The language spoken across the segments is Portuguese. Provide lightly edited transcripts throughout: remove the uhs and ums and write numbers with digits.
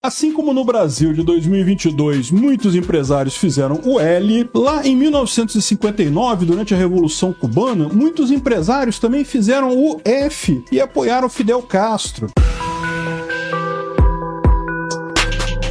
Assim como no Brasil de 2022 muitos empresários fizeram o L, lá em 1959, durante a Revolução Cubana, muitos empresários também fizeram o F e apoiaram Fidel Castro.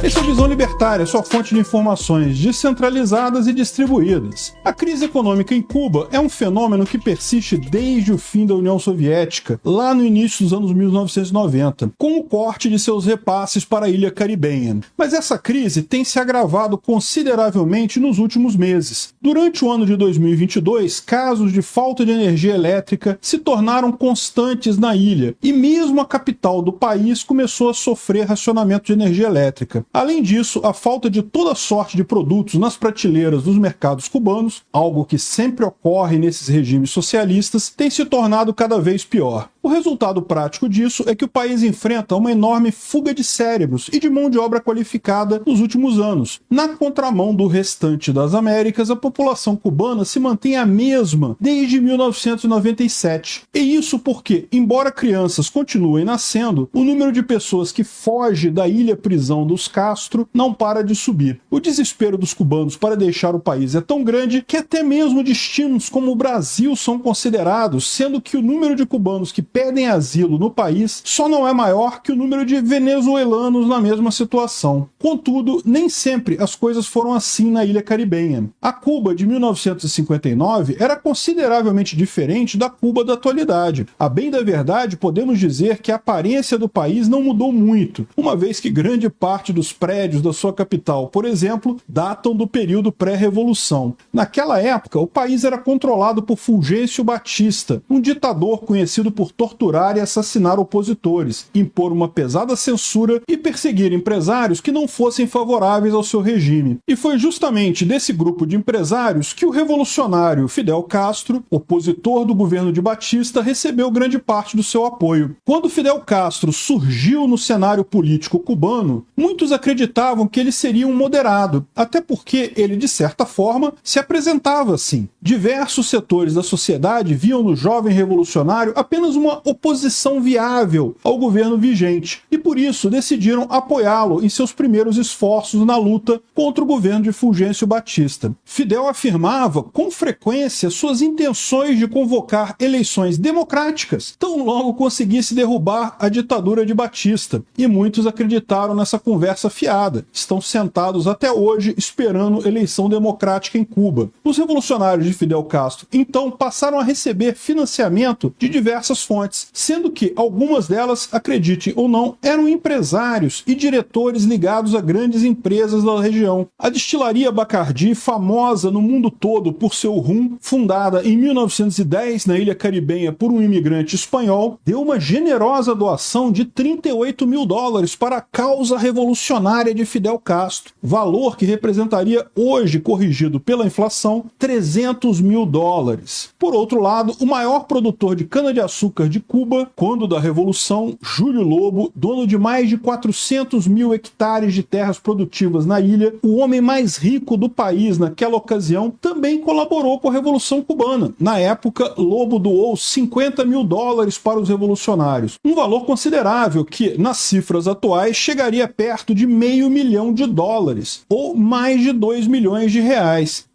Esse é o Visão Libertária, sua fonte de informações descentralizadas e distribuídas. A crise econômica em Cuba é um fenômeno que persiste desde o fim da União Soviética, lá no início dos anos 1990, com o corte de seus repasses para a ilha caribenha. Mas essa crise tem se agravado consideravelmente nos últimos meses. Durante o ano de 2022, casos de falta de energia elétrica se tornaram constantes na ilha, e mesmo a capital do país começou a sofrer racionamento de energia elétrica. Além disso, a falta de toda sorte de produtos nas prateleiras dos mercados cubanos, algo que sempre ocorre nesses regimes socialistas, tem se tornado cada vez pior. O resultado prático disso é que o país enfrenta uma enorme fuga de cérebros e de mão de obra qualificada nos últimos anos. Na contramão do restante das Américas, a população cubana se mantém a mesma desde 1997. E isso porque, embora crianças continuem nascendo, o número de pessoas que foge da ilha-prisão dos Castro não para de subir. O desespero dos cubanos para deixar o país é tão grande que até mesmo destinos como o Brasil são considerados, sendo que o número de cubanos que pedem asilo no país só não é maior que o número de venezuelanos na mesma situação. Contudo, nem sempre as coisas foram assim na ilha caribenha. A Cuba de 1959 era consideravelmente diferente da Cuba da atualidade. A bem da verdade, podemos dizer que a aparência do país não mudou muito, uma vez que grande parte dos prédios da sua capital, por exemplo, datam do período pré-revolução. Naquela época, o país era controlado por Fulgêncio Batista, um ditador conhecido por torturar e assassinar opositores, impor uma pesada censura e perseguir empresários que não fossem favoráveis ao seu regime. E foi justamente desse grupo de empresários que o revolucionário Fidel Castro, opositor do governo de Batista, recebeu grande parte do seu apoio. Quando Fidel Castro surgiu no cenário político cubano, muitos acreditavam que ele seria um moderado, até porque ele, de certa forma, se apresentava assim. Diversos setores da sociedade viam no jovem revolucionário apenas uma oposição viável ao governo vigente, e por isso decidiram apoiá-lo em seus primeiros esforços na luta contra o governo de Fulgêncio Batista. Fidel afirmava com frequência suas intenções de convocar eleições democráticas, tão logo conseguisse derrubar a ditadura de Batista, e muitos acreditaram nessa conversa fiada. Estão sentados até hoje esperando eleição democrática em Cuba. Os revolucionários de Fidel Castro, então, passaram a receber financiamento de diversas fontes, sendo que algumas delas, acredite ou não, eram empresários e diretores ligados a grandes empresas da região. A destilaria Bacardi, famosa no mundo todo por seu rum, fundada em 1910 na ilha caribenha por um imigrante espanhol, deu uma generosa doação de $38 mil para a causa revolucionária de Fidel Castro, valor que representaria hoje, corrigido pela inflação, $300 mil. Por outro lado, o maior produtor de cana-de-açúcar de Cuba, quando da Revolução, Júlio Lobo, dono de mais de 400 mil hectares de terras produtivas na ilha, o homem mais rico do país naquela ocasião, também colaborou com a Revolução Cubana. Na época, Lobo doou $50 mil para os revolucionários, um valor considerável que, nas cifras atuais, chegaria perto de $500 milhão, ou mais de R$2 milhões.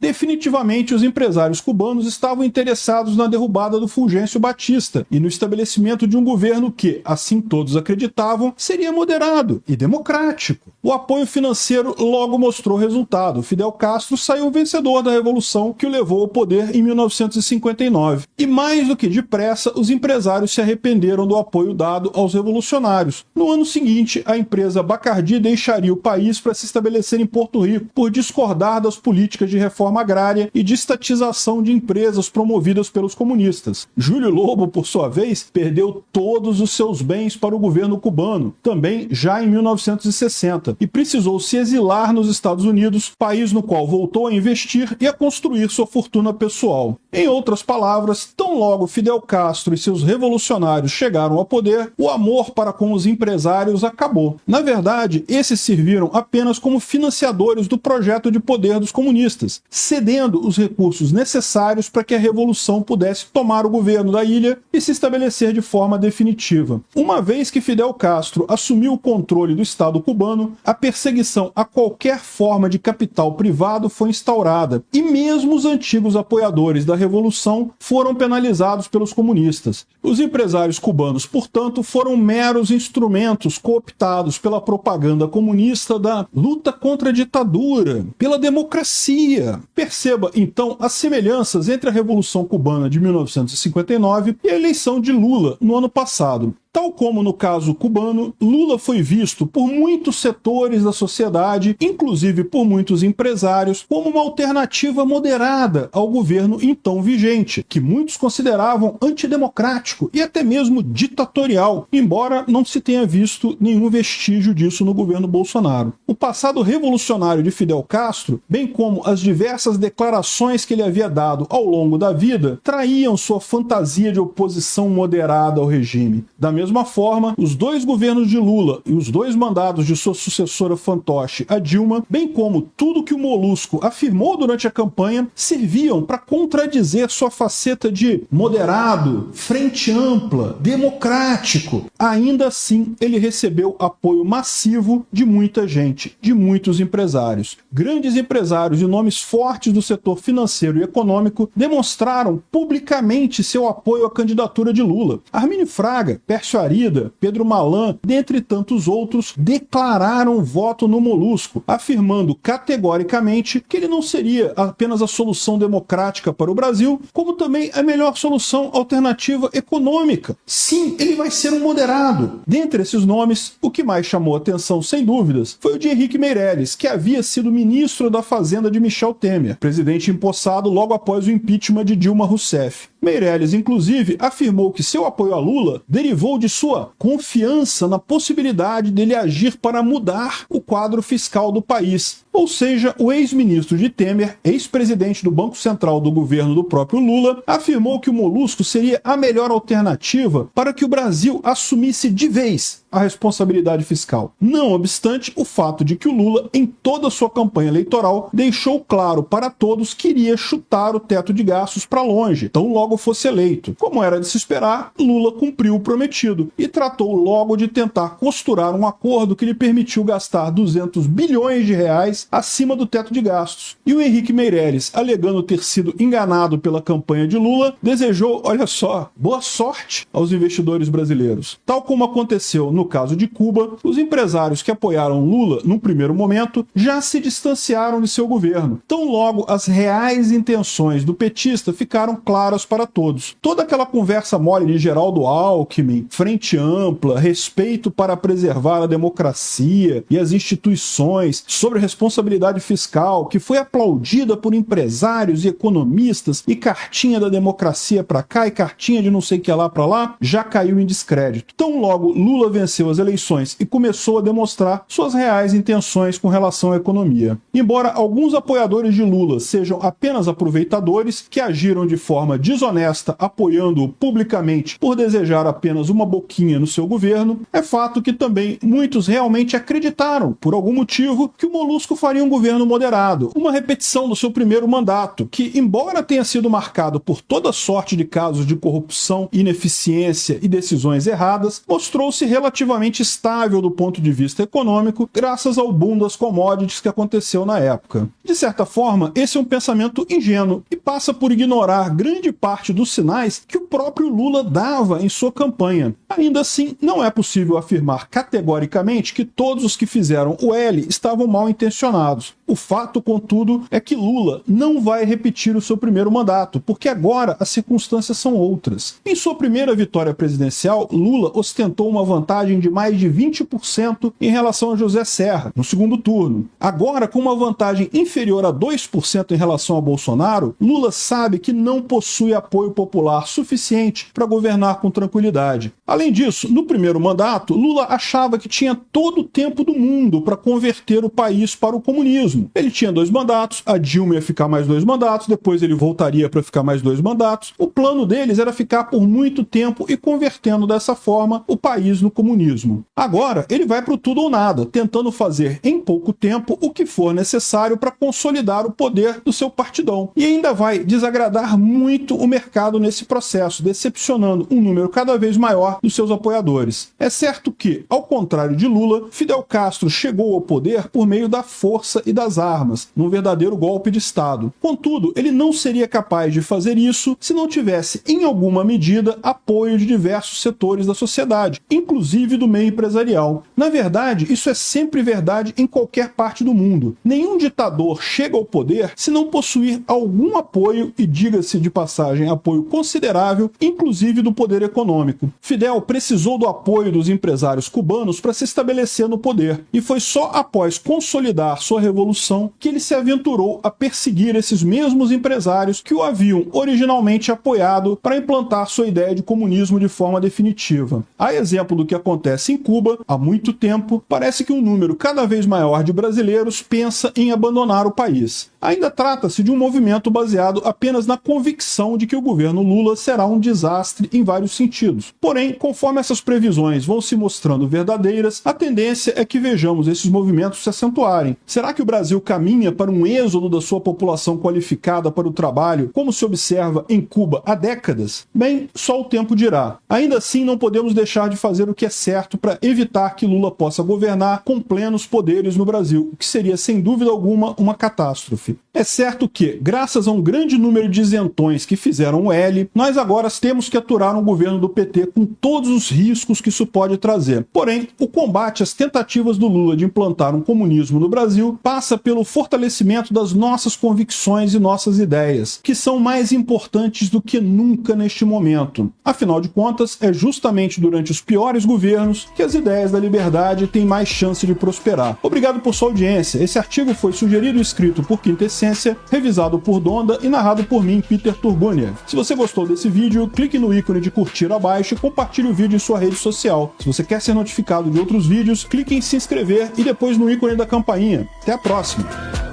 Definitivamente, os empresários cubanos estavam interessados na derrubada do Fulgêncio Batista e no estabelecimento de um governo que, assim todos acreditavam, seria moderado e democrático. O apoio financeiro logo mostrou resultado. Fidel Castro saiu vencedor da revolução que o levou ao poder em 1959. E mais do que depressa, os empresários se arrependeram do apoio dado aos revolucionários. No ano seguinte, a empresa Bacardi deixaria o país para se estabelecer em Porto Rico por discordar das políticas de reforma agrária e de estatização de empresas promovidas pelos comunistas. Júlio Lobo, por sua vez, perdeu todos os seus bens para o governo cubano, também já em 1960, e precisou se exilar nos Estados Unidos, país no qual voltou a investir e a construir sua fortuna pessoal. Em outras palavras, tão logo Fidel Castro e seus revolucionários chegaram ao poder, o amor para com os empresários acabou. Na verdade, esses serviram apenas como financiadores do projeto de poder dos comunistas, cedendo os recursos necessários para que a revolução pudesse tomar o governo da ilha e se estabelecer de forma definitiva. Uma vez que Fidel Castro assumiu o controle do Estado cubano, a perseguição a qualquer forma de capital privado foi instaurada, e mesmo os antigos apoiadores da revolução foram penalizados pelos comunistas. Os empresários cubanos, portanto, foram meros instrumentos cooptados pela propaganda comunista da luta contra a ditadura, pela democracia. Perceba, então, as semelhanças entre a Revolução Cubana de 1959 e a eleição de Lula no ano passado. Tal como no caso cubano, Lula foi visto por muitos setores da sociedade, inclusive por muitos empresários, como uma alternativa moderada ao governo então vigente, que muitos consideravam antidemocrático e até mesmo ditatorial, embora não se tenha visto nenhum vestígio disso no governo Bolsonaro. O passado revolucionário de Fidel Castro, bem como as diversas declarações que ele havia dado ao longo da vida, traíam sua fantasia de oposição moderada ao regime. Da mesma forma, os dois governos de Lula e os dois mandados de sua sucessora fantoche, a Dilma, bem como tudo que o Molusco afirmou durante a campanha, serviam para contradizer sua faceta de moderado, frente ampla, democrático. Ainda assim, ele recebeu apoio massivo de muita gente, de muitos empresários. Grandes empresários e nomes fortes do setor financeiro e econômico demonstraram publicamente seu apoio à candidatura de Lula. Armínio Fraga, Pércio Arida, Pedro Malan, dentre tantos outros, declararam voto no Molusco, afirmando categoricamente que ele não seria apenas a solução democrática para o Brasil, como também a melhor solução alternativa econômica. Sim, ele vai ser um moderado. Dentre esses nomes, o que mais chamou atenção, sem dúvidas, foi o de Henrique Meirelles, que havia sido ministro da Fazenda de Michel Temer, presidente empossado logo após o impeachment de Dilma Rousseff. Meirelles, inclusive, afirmou que seu apoio a Lula derivou de sua confiança na possibilidade dele agir para mudar o quadro fiscal do país. Ou seja, o ex-ministro de Temer, ex-presidente do Banco Central do governo do próprio Lula, afirmou que o Molusco seria a melhor alternativa para que o Brasil assumisse de vez a responsabilidade fiscal. Não obstante o fato de que o Lula, em toda a sua campanha eleitoral, deixou claro para todos que iria chutar o teto de gastos para longe, tão logo fosse eleito. Como era de se esperar, Lula cumpriu o prometido e tratou logo de tentar costurar um acordo que lhe permitiu gastar 200 bilhões de reais acima do teto de gastos. E o Henrique Meirelles, alegando ter sido enganado pela campanha de Lula, desejou, olha só, boa sorte aos investidores brasileiros. Tal como aconteceu no caso de Cuba, os empresários que apoiaram Lula no primeiro momento já se distanciaram de seu governo. Tão logo as reais intenções do petista ficaram claras para todos. Toda aquela conversa mole de Geraldo Alckmin, frente ampla, respeito para preservar a democracia e as instituições sobre responsabilidade fiscal, que foi aplaudida por empresários e economistas, e cartinha da democracia para cá e cartinha de não sei que lá para lá, já caiu em descrédito. Tão logo Lula venceu as eleições e começou a demonstrar suas reais intenções com relação à economia. Embora alguns apoiadores de Lula sejam apenas aproveitadores que agiram de forma desonesta apoiando-o publicamente por desejar apenas uma boquinha no seu governo, é fato que também muitos realmente acreditaram, por algum motivo, que o Molusco faria um governo moderado, uma repetição do seu primeiro mandato, que, embora tenha sido marcado por toda sorte de casos de corrupção, ineficiência e decisões erradas, mostrou-se relativamente estável do ponto de vista econômico, graças ao boom das commodities que aconteceu na época. De certa forma, esse é um pensamento ingênuo e passa por ignorar grande parte dos sinais que o próprio Lula dava em sua campanha. Ainda assim, não é possível afirmar categoricamente que todos os que fizeram o L estavam mal intencionados. O fato, contudo, é que Lula não vai repetir o seu primeiro mandato, porque agora as circunstâncias são outras. Em sua primeira vitória presidencial, Lula ostentou uma vantagem de mais de 20% em relação a José Serra, no segundo turno. Agora, com uma vantagem inferior a 2% em relação a Bolsonaro, Lula sabe que não possui apoio popular suficiente para governar com tranquilidade. Além disso, no primeiro mandato, Lula achava que tinha todo o tempo do mundo para converter o país para o comunismo. Ele tinha 2 mandatos, a Dilma ia ficar mais 2 mandatos, depois ele voltaria para ficar mais 2 mandatos. O plano deles era ficar por muito tempo e convertendo dessa forma o país no comunismo. Agora, ele vai para o tudo ou nada, tentando fazer em pouco tempo o que for necessário para consolidar o poder do seu partidão. E ainda vai desagradar muito o mercado nesse processo, decepcionando um número cada vez maior dos seus apoiadores. É certo que, ao contrário de Lula, Fidel Castro chegou ao poder por meio da força e das armas, num verdadeiro golpe de Estado. Contudo, ele não seria capaz de fazer isso se não tivesse, em alguma medida, apoio de diversos setores da sociedade, inclusive do meio empresarial. Na verdade, isso é sempre verdade em qualquer parte do mundo. Nenhum ditador chega ao poder se não possuir algum apoio, e diga-se de passagem, apoio considerável, inclusive do poder econômico. Fidel precisou do apoio dos empresários cubanos para se estabelecer no poder, e foi só após consolidar sua revolução que ele se aventurou a perseguir esses mesmos empresários que o haviam originalmente apoiado para implantar sua ideia de comunismo de forma definitiva. A exemplo do que acontece em Cuba, há muito tempo, parece que um número cada vez maior de brasileiros pensa em abandonar o país. Ainda trata-se de um movimento baseado apenas na convicção de que o governo Lula será um desastre em vários sentidos. Porém, conforme essas previsões vão se mostrando verdadeiras, a tendência é que vejamos esses movimentos se acentuarem. Será que o Brasil caminha para um êxodo da sua população qualificada para o trabalho, como se observa em Cuba há décadas? Bem, só o tempo dirá. Ainda assim, não podemos deixar de fazer o que é certo para evitar que Lula possa governar com plenos poderes no Brasil, o que seria, sem dúvida alguma, uma catástrofe. É certo que, graças a um grande número de isentões que fizeram o L, nós agora temos que aturar um governo do PT com todos os riscos que isso pode trazer. Porém, o combate às tentativas do Lula de implantar um comunismo no Brasil passa pelo fortalecimento das nossas convicções e nossas ideias, que são mais importantes do que nunca neste momento. Afinal de contas, é justamente durante os piores governos que as ideias da liberdade têm mais chance de prosperar. Obrigado por sua audiência. Esse artigo foi sugerido e escrito por Quintessência, revisado por Donda e narrado por mim, Peter Turgunia. Se você gostou desse vídeo, clique no ícone de curtir abaixo e compartilhe o vídeo em sua rede social. Se você quer ser notificado de outros vídeos, clique em se inscrever e depois no ícone da campainha. Até a próxima!